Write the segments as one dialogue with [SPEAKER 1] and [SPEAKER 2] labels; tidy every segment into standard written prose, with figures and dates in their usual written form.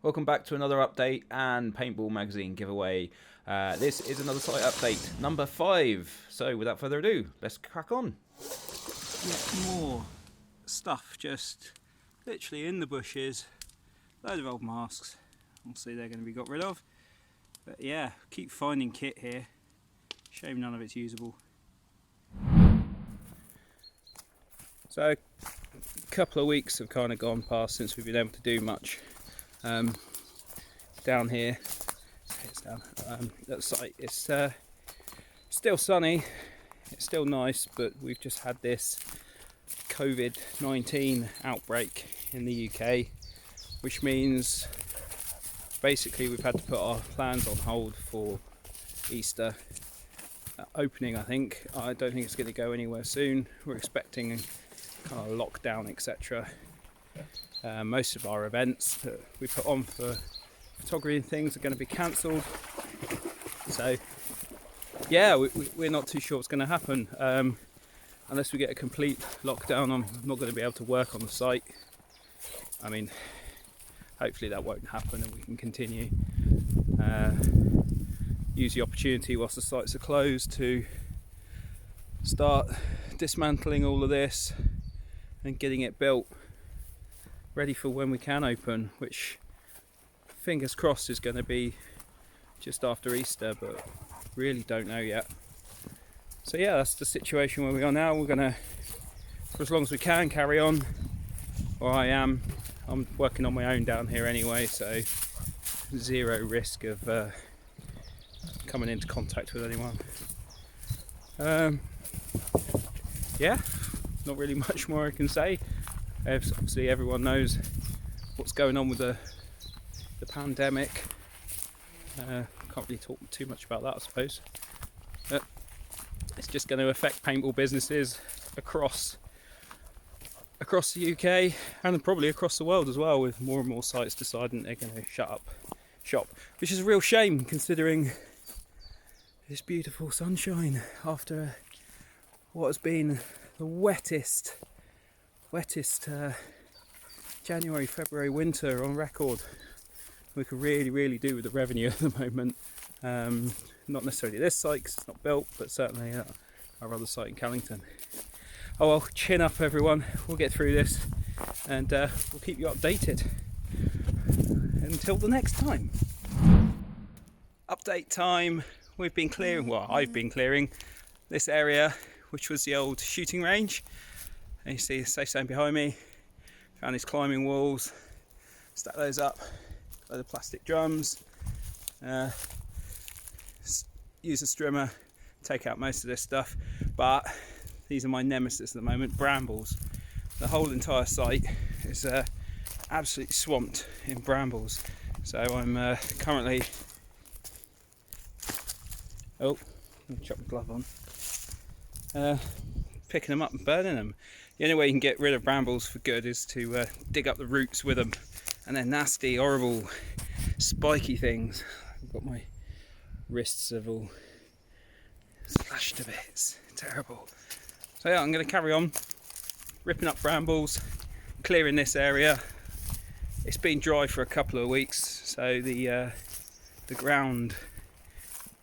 [SPEAKER 1] Welcome back to another update and Paintball magazine giveaway. This is another site update, number 5. So without further ado, let's crack on.
[SPEAKER 2] Yet more stuff just literally in the bushes. Load of old masks. Obviously they're going to be got rid of. But yeah, keep finding kit here. Shame none of it's usable. So a couple of weeks have kind of gone past since we've been able to do much. Down here, it's down at the site, it's still sunny, it's still nice, but we've just had this COVID-19 outbreak in the UK, which means basically we've had to put our plans on hold for Easter opening. I don't think it's going to go anywhere soon. We're expecting kind of lockdown, etc. Most of our events that we put on for photography and things are going to be cancelled. So yeah, we're not too sure what's going to happen. Unless we get a complete lockdown, I'm not going to be able to work on the site. I mean, hopefully that won't happen and we can continue. Use the opportunity whilst the sites are closed to start dismantling all of this and getting it built ready for when we can open, which fingers crossed is going to be just after Easter, but really don't know yet. So yeah, that's the situation where we are now. We're going to, for as long as we can, carry on, or I'm working on my own down here anyway, so zero risk of coming into contact with anyone. Yeah, not really much more I can say. Obviously everyone knows what's going on with the pandemic. Can't really talk too much about that, I suppose. But it's just going to affect paintball businesses across the UK and probably across the world as well, with more and more sites deciding they're going to shut up shop, which is a real shame considering this beautiful sunshine after what has been the wettest January, February, winter on record. We could really do with the revenue at the moment. Not necessarily this site because it's not built, but certainly our other site in Callington. Oh well, chin up everyone, we'll get through this and we'll keep you updated until the next time. Update time. We've been clearing, well, I've been clearing this area, which was the old shooting range. And you see the safe zone behind me. Found these climbing walls, stack those up, load of plastic drums, use a strimmer, take out most of this stuff, but these are my nemesis at the moment, brambles. The whole entire site is absolutely swamped in brambles, so I'm currently, oh, let me chuck my glove on, picking them up and burning them. The only way you can get rid of brambles for good is to dig up the roots with them, and they're nasty, horrible, spiky things. I've got my wrists have all slashed to bits. Terrible. So yeah, I'm going to carry on ripping up brambles, clearing this area. It's been dry for a couple of weeks, so the ground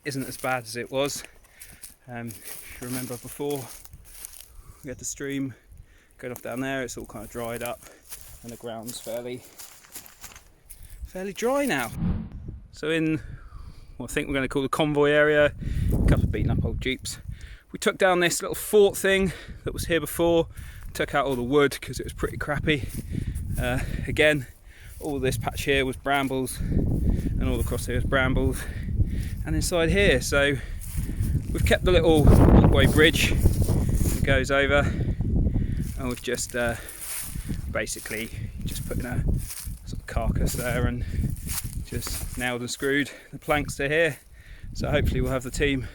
[SPEAKER 2] isn't as bad as it was. If you remember before, we had the stream going off down there. It's all kind of dried up and the ground's fairly dry now. So in what I think we're going to call the convoy area, a couple of beaten up old jeeps, we took down this little fort thing that was here before, took out all the wood because it was pretty crappy. Again, all this patch here was brambles and all across here was brambles, and inside here, so we've kept the little walkway bridge that goes over, and we've just basically just put in a sort of carcass there and just nailed and screwed the planks to here. So hopefully we'll have the team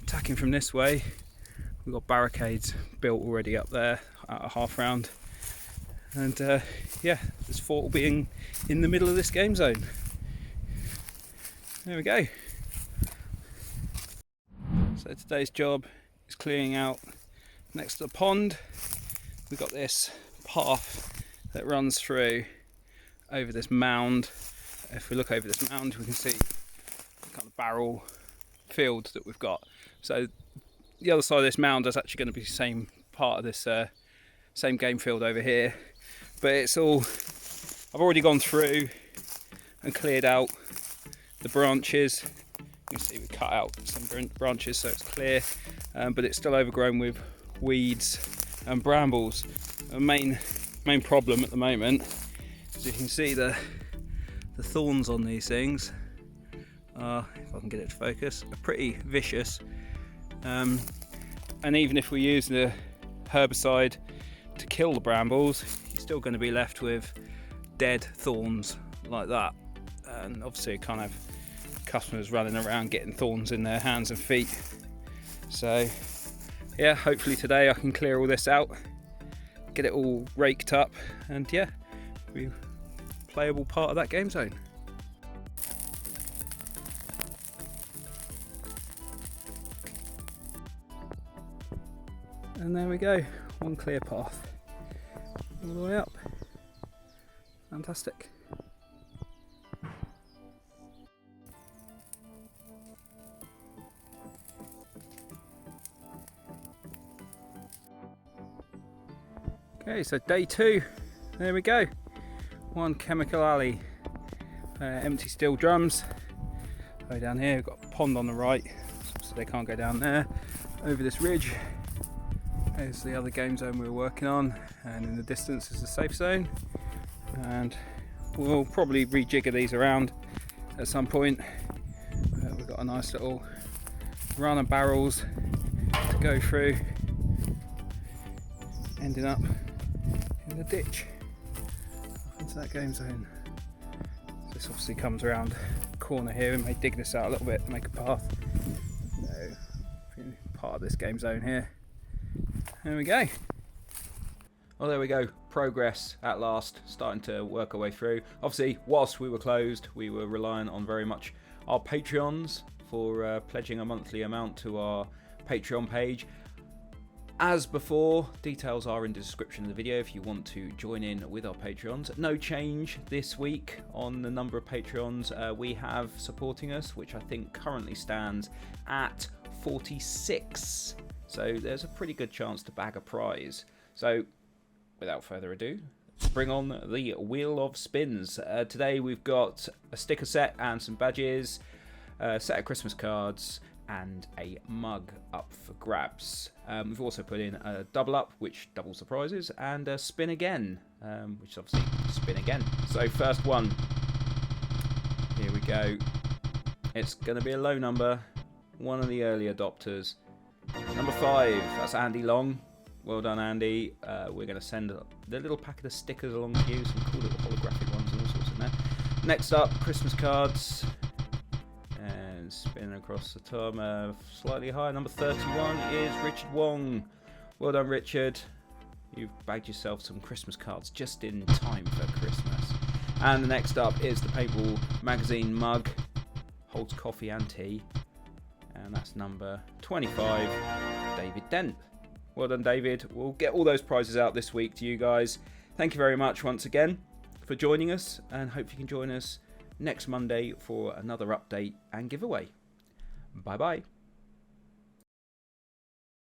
[SPEAKER 2] attacking from this way. We've got barricades built already up there at a half round, and yeah, this fort will be in the middle of this game zone. There we go. So today's job is clearing out next to the pond. We've got this path that runs through, over this mound. If we look over this mound, we can see the kind of barrel field that we've got. So the other side of this mound is actually going to be the same part of this same game field over here, but it's all, I've already gone through and cleared out the branches. You can see we cut out some branches so it's clear, but it's still overgrown with weeds and brambles. The main problem at the moment, as you can see, the thorns on these things are, if I can get it to focus, are pretty vicious. And even if we use the herbicide to kill the brambles, you're still going to be left with dead thorns like that. And obviously you can't have customers running around getting thorns in their hands and feet. So yeah, hopefully today I can clear all this out, get it all raked up, and yeah, be a playable part of that game zone. And there we go, one clear path all the way up. Fantastic. Okay, so day 2, there we go. One chemical alley, empty steel drums. Go down here, we've got a pond on the right, so they can't go down there. Over this ridge, there's the other game zone we were working on, and in the distance is the safe zone. And we'll probably rejigger these around at some point. We've got a nice little run of barrels to go through, ending up in the ditch off into that game zone. This obviously comes around the corner here. We may dig this out a little bit to make a path. So, part of this game zone here. There we go.
[SPEAKER 1] Well, there we go. Progress at last, starting to work our way through. Obviously, whilst we were closed, we were relying on very much our Patreons for pledging a monthly amount to our Patreon page. As before, details are in the description of the video if you want to join in with our Patreons. No change this week on the number of Patreons we have supporting us, which I think currently stands at 46. So there's a pretty good chance to bag a prize. So without further ado, let's bring on the Wheel of Spins. Today we've got a sticker set and some badges, a set of Christmas cards, and a mug up for grabs. We've also put in a double up, which doubles the prizes, and a spin again, which is obviously spin again. So first one, here we go. It's going to be a low number, one of the early adopters. Number 5, that's Andy Long. Well done, Andy. We're going to send the little packet of stickers along to you, some cool little holographic ones and all sorts in there. Next up, Christmas cards. And spinning across the top, slightly higher. Number 31 is Richard Wong. Well done, Richard. You've bagged yourself some Christmas cards just in time for Christmas. And the next up is the Paintball magazine mug. Holds coffee and tea. And that's number 25, David Dent. Well done, David. We'll get all those prizes out this week to you guys. Thank you very much once again for joining us, and hope you can join us next Monday for another update and giveaway. Bye bye.